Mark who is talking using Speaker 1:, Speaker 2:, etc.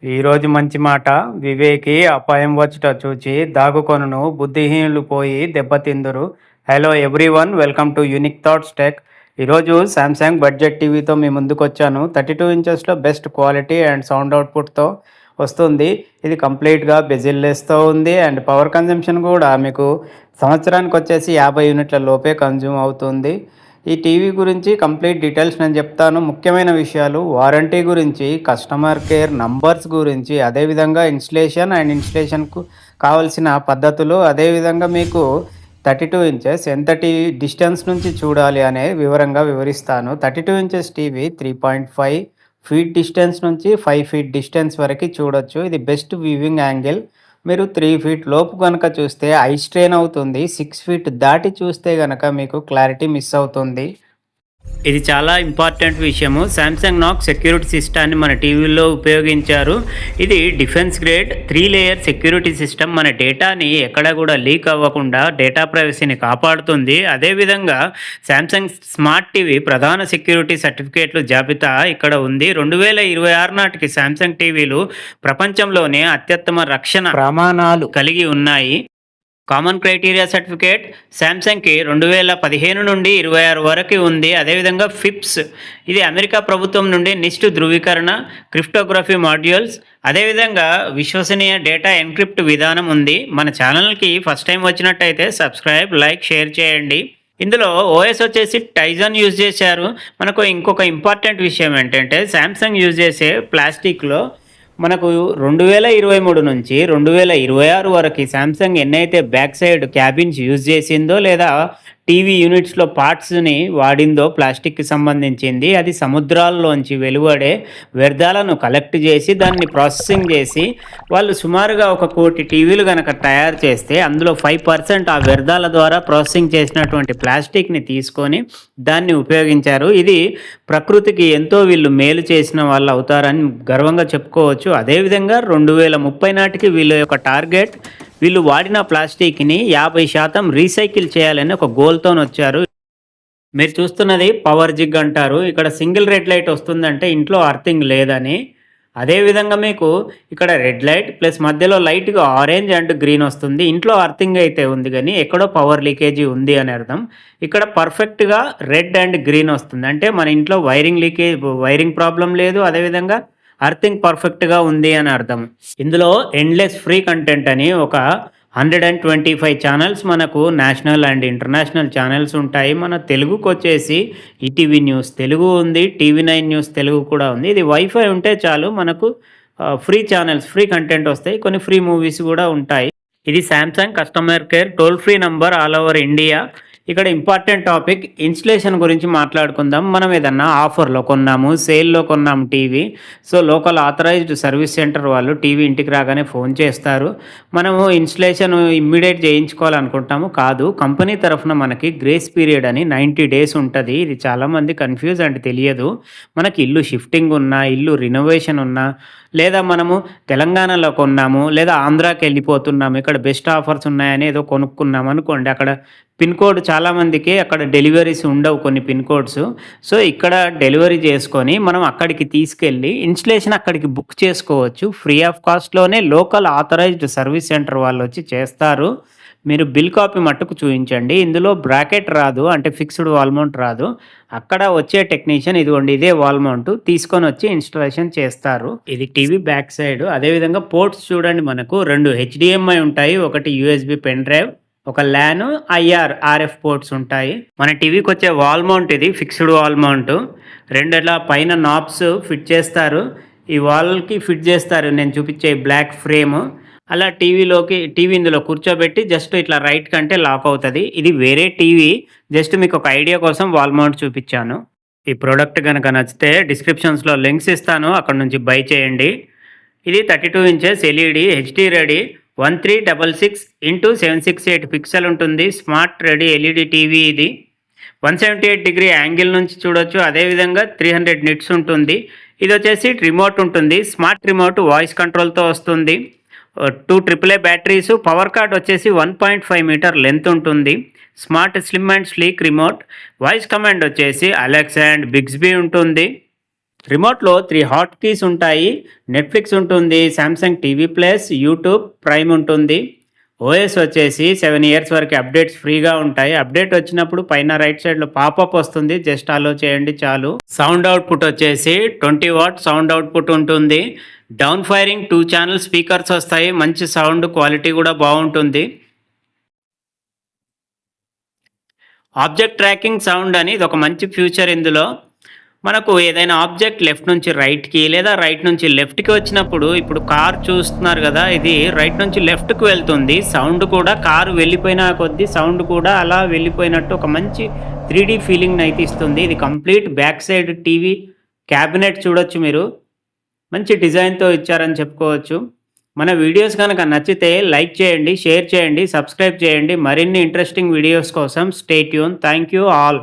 Speaker 1: ఈరోజు మంచి మాట వివేకి అపాయం వచ్చుట చూచి దాగుకొనును బుద్ధిహీనులు పోయి దెబ్బతిందురు. Hello everyone, welcome to Unique Thoughts Tech. ఈరోజు శాంసంగ్ బడ్జెట్ టీవీతో మీ ముందుకు వచ్చాను. 32 ఇంచెస్లో బెస్ట్ క్వాలిటీ అండ్ సౌండ్ అవుట్పుట్తో వస్తుంది. ఇది కంప్లీట్గా బెజిల్లెస్తో ఉంది అండ్ పవర్ కన్జంప్షన్ కూడా మీకు సంవత్సరానికి వచ్చేసి 50 యూనిట్ల లోపే కన్జ్యూమ్ అవుతుంది. ఈ టీవీ గురించి కంప్లీట్ డీటెయిల్స్ నేను చెప్తాను. ముఖ్యమైన విషయాలు, వారంటీ గురించి, కస్టమర్ కేర్ నంబర్స్ గురించి, అదేవిధంగా ఇన్స్టలేషన్కు కావాల్సిన పద్ధతులు, అదేవిధంగా మీకు 32 ఇంచెస్ ఎంతటి డిస్టెన్స్ నుంచి చూడాలి అనే వివరంగా వివరిస్తాను. 32 ఇంచెస్ టీవీ 3.5 ఫీట్ డిస్టెన్స్ నుంచి 5 ఫీట్ డిస్టెన్స్ వరకు చూడొచ్చు. ఇది బెస్ట్ వ్యూవింగ్ యాంగిల్. మీరు 3 ఫీట్ లోపు కనుక చూస్తే ఐ స్ట్రెయిన్ అవుతుంది. 6 ఫీట్ దాటి చూస్తే కనుక మీకు క్లారిటీ మిస్ అవుతుంది. ఇది చాలా ఇంపార్టెంట్ విషయము. శాంసంగ్ నాక్ సెక్యూరిటీ సిస్టాన్ని మన టీవీలో ఉపయోగించారు. ఇది defence grade 3 layer security system. మన డేటాని ఎక్కడ కూడా లీక్ అవ్వకుండా డేటా ప్రైవసీని కాపాడుతుంది. అదేవిధంగా శాంసంగ్ స్మార్ట్ టీవీ ప్రధాన సెక్యూరిటీ సర్టిఫికేట్లు జాబితా ఇక్కడ ఉంది. 2026 నాటికి శాంసంగ్ టీవీలు ప్రపంచంలోనే అత్యుత్తమ రక్షణ ప్రమాణాలు కలిగి ఉన్నాయి. కామన్ క్రైటీరియా సర్టిఫికేట్ శాంసంగ్కి 2015 నుండి 26 వరకు ఉంది. అదేవిధంగా ఫిప్స్, ఇది అమెరికా ప్రభుత్వం నుండి నిస్ట్ ధృవీకరణ, క్రిప్టోగ్రఫీ మాడ్యూల్స్, అదేవిధంగా విశ్వసనీయ డేటా ఎన్క్రిప్ట్ విధానం ఉంది. మన ఛానల్కి ఫస్ట్ టైం వచ్చినట్టయితే సబ్స్క్రైబ్, లైక్, షేర్ చేయండి. ఇందులో ఓఎస్ వచ్చేసి టైజన్ యూజ్ చేశారు. మనకు ఇంకొక ఇంపార్టెంట్ విషయం ఏంటంటే శాంసంగ్ యూజ్ చేసే ప్లాస్టిక్లో మనకు 2023 నుంచి 2026 వరకు శాంసంగ్ ఎన్నైతే బ్యాక్ సైడ్ క్యాబిన్స్ యూజ్ చేసిందో లేదా టీవీ యూనిట్స్లో పార్ట్స్ని వాడిందో ప్లాస్టిక్కి సంబంధించింది, అది సముద్రాల్లోంచి వెలువడే వ్యర్థాలను కలెక్ట్ చేసి దాన్ని ప్రాసెసింగ్ చేసి వాళ్ళు సుమారుగా 1 కోటి టీవీలు కనుక తయారు చేస్తే అందులో 5% ఆ వ్యర్థాల ద్వారా ప్రాసెసింగ్ చేసినటువంటి ప్లాస్టిక్ని తీసుకొని దాన్ని ఉపయోగించారు. ఇది ప్రకృతికి ఎంతో వీళ్ళు మేలు చేసిన వాళ్ళు అవుతారని గర్వంగా చెప్పుకోవచ్చు. అదేవిధంగా 2030 నాటికి వీళ్ళ యొక్క టార్గెట్, వీళ్ళు వాడిన ప్లాస్టిక్ని 50% రీసైకిల్ చేయాలని ఒక గోల్తో వచ్చారు. మీరు చూస్తున్నది పవర్ జిగ్ అంటారు. ఇక్కడ సింగిల్ రెడ్ లైట్ వస్తుందంటే ఇంట్లో అర్థింగ్ లేదని. అదేవిధంగా మీకు ఇక్కడ రెడ్ లైట్ ప్లస్ మధ్యలో లైట్గా ఆరెంజ్ అండ్ గ్రీన్ వస్తుంది. ఇంట్లో అర్థింగ్ అయితే ఉంది కానీ ఎక్కడో పవర్ లీకేజీ ఉంది అని అర్థం. ఇక్కడ పర్ఫెక్ట్గా రెడ్ అండ్ గ్రీన్ వస్తుంది అంటే మన ఇంట్లో వైరింగ్ ప్రాబ్లం లేదు. అదేవిధంగా అర్థింగ్ పర్ఫెక్ట్గా ఉంది అని అర్థం. ఇందులో ఎండ్లెస్ ఫ్రీ కంటెంట్ అని ఒక 125 ఛానల్స్ మనకు నేషనల్ అండ్ ఇంటర్నేషనల్ ఛానల్స్ ఉంటాయి. మన తెలుగుకు వచ్చేసి ఈటీవీ న్యూస్ తెలుగు ఉంది, TV9 న్యూస్ తెలుగు కూడా ఉంది. ఇది వైఫై ఉంటే చాలు మనకు ఫ్రీ ఛానల్స్, ఫ్రీ కంటెంట్ వస్తాయి. కొన్ని ఫ్రీ మూవీస్ కూడా ఉంటాయి. ఇది Samsung customer care toll free number all over India. ఇక్కడ ఇంపార్టెంట్ టాపిక్ ఇన్స్టలేషన్ గురించి మాట్లాడుకుందాం. మనం ఏదన్నా ఆఫర్లో కొన్నాము, సేల్లో కొన్నాము TV. So local authorised service centre వాళ్ళు టీవీ ఇంటికి రాగానే ఫోన్ చేస్తారు. మనము ఇన్స్టలేషన్ ఇమ్మీడియట్ చేయించుకోవాలనుకుంటాము. కాదు, కంపెనీ తరఫున మనకి గ్రేస్ పీరియడ్ అని 90 డేస్ ఉంటుంది. ఇది చాలామంది కన్ఫ్యూజ్ అంటే తెలియదు. మనకి ఇల్లు షిఫ్టింగ్ ఉన్నా, ఇల్లు రినోవేషన్ ఉన్నా, లేదా మనము తెలంగాణలో కొన్నాము లేదా ఆంధ్రాకి వెళ్ళిపోతున్నాము, ఇక్కడ బెస్ట్ ఆఫర్స్ ఉన్నాయని ఏదో కొనుక్కున్నాము అనుకోండి, అక్కడ పిన్ కోడ్ చాలామందికి అక్కడ డెలివరీస్ ఉండవు కొన్ని పిన్ కోడ్స్. సో ఇక్కడ డెలివరీ చేసుకొని మనం అక్కడికి తీసుకెళ్ళి ఇన్స్టలేషన్ అక్కడికి బుక్ చేసుకోవచ్చు. ఫ్రీ ఆఫ్ కాస్ట్లోనే లోకల్ ఆథరైజ్డ్ సర్వీస్ సెంటర్ వాళ్ళు వచ్చి చేస్తారు. మీరు బిల్ కాపీ మట్టుకు చూపించండి. ఇందులో బ్రాకెట్ రాదు, అంటే ఫిక్స్డ్ వాల్ మౌంట్ రాదు. అక్కడ వచ్చే టెక్నీషియన్ ఇదిగోండి ఇదే వాల్ మౌంట్ తీసుకొని వచ్చి ఇన్స్టాలేషన్ చేస్తారు. ఇది టీవీ బ్యాక్ సైడ్. అదేవిధంగా పోర్ట్స్ చూడండి, మనకు 2 HDMI ఉంటాయి, ఒకటి USB పెన్ డ్రైవ్, ఒక LAN, RF పోర్ట్స్ ఉంటాయి. మన టీవీకి వచ్చే వాల్ మౌంట్ ఇది ఫిక్స్డ్ వాల్ మౌంట్. 2 పైన నాబ్స్ ఫిట్ చేస్తారు, ఈ వాల్కి ఫిట్ చేస్తారు. నేను చూపించే బ్లాక్ ఫ్రేమ్ అలా టీవీ ఇందులో కూర్చోబెట్టి జస్ట్ ఇట్లా రైట్ కంటే లాక్ అవుతుంది. ఇది వేరే టీవీ, జస్ట్ మీకు ఒక ఐడియా కోసం వాల్ మౌంట్ చూపించాను. ఈ ప్రోడక్ట్ కనుక నచ్చితే డిస్క్రిప్షన్స్లో లింక్స్ ఇస్తాను, అక్కడ నుంచి బై చేయండి. ఇది 32 inches LED HD ready 1366x768 pixel ఉంటుంది. Smart ready LED TV. ఇది 178 డిగ్రీ యాంగిల్ నుంచి చూడొచ్చు. అదేవిధంగా 300 నిట్స్ ఉంటుంది. ఇది వచ్చేసి రిమోట్ ఉంటుంది, స్మార్ట్ రిమోట్ వాయిస్ కంట్రోల్తో వస్తుంది. 2 AAA బ్యాటరీస్, పవర్ కార్డ్ వచ్చేసి 1.5 మీటర్ లెంత్ ఉంటుంది. Smart slim and sleek remote, voice command వచ్చేసి అలెక్సా అండ్ బిగ్స్బీ ఉంటుంది. రిమోట్లో 3 హాట్ కీస్ ఉంటాయి. నెట్‌ఫ్లిక్స్ ఉంటుంది, Samsung TV plus, YouTube, Prime ఉంటుంది. ఓఎస్ వచ్చేసి 7 ఇయర్స్ వరకు అప్డేట్స్ ఫ్రీగా ఉంటాయి. అప్డేట్ వచ్చినప్పుడు పైన రైట్ సైడ్‌లో పాపప్ వస్తుంది. జస్ట్ అలో చేయండి చాలు. సౌండ్ అవుట్‌పుట్ వచ్చేసి 20 వాట్ సౌండ్ అవుట్‌పుట్ ఉంటుంది. డౌన్ ఫైరింగ్ 2 ఛానల్ స్పీకర్స్ వస్తాయి. మంచి సౌండ్ క్వాలిటీ కూడా బాగుంటుంది. ఆబ్జెక్ట్ ట్రాకింగ్ సౌండ్ అని ఇది ఒక మంచి ఫ్యూచర్ ఇందులో. మనకు ఏదైనా ఆబ్జెక్ట్ లెఫ్ట్ నుంచి రైట్‌కి లేదా రైట్ నుంచి లెఫ్ట్‌కి వచ్చినప్పుడు ఇప్పుడు కార్ చూస్తున్నారు కదా! ఇది రైట్ నుంచి లెఫ్ట్‌కి వెళ్తుంది. సౌండ్ కూడా కారు వెళ్ళిపోయిన కొద్దీ సౌండ్ కూడా అలా వెళ్ళిపోయినట్టు ఒక మంచి 3D ఫీలింగ్‌నైతే ఇస్తుంది. ఇది complete back side TV cabinet చూడొచ్చు మీరు. మంచి డిజైన్‌తో ఇచ్చారని చెప్పుకోవచ్చు. మన వీడియోస్ గనక నచ్చితే లైక్ చేయండి, షేర్ చేయండి, సబ్స్క్రైబ్ చేయండి. మరిన్ని ఇంట్రెస్టింగ్ వీడియోస్ కోసం stay tune. Thank you all.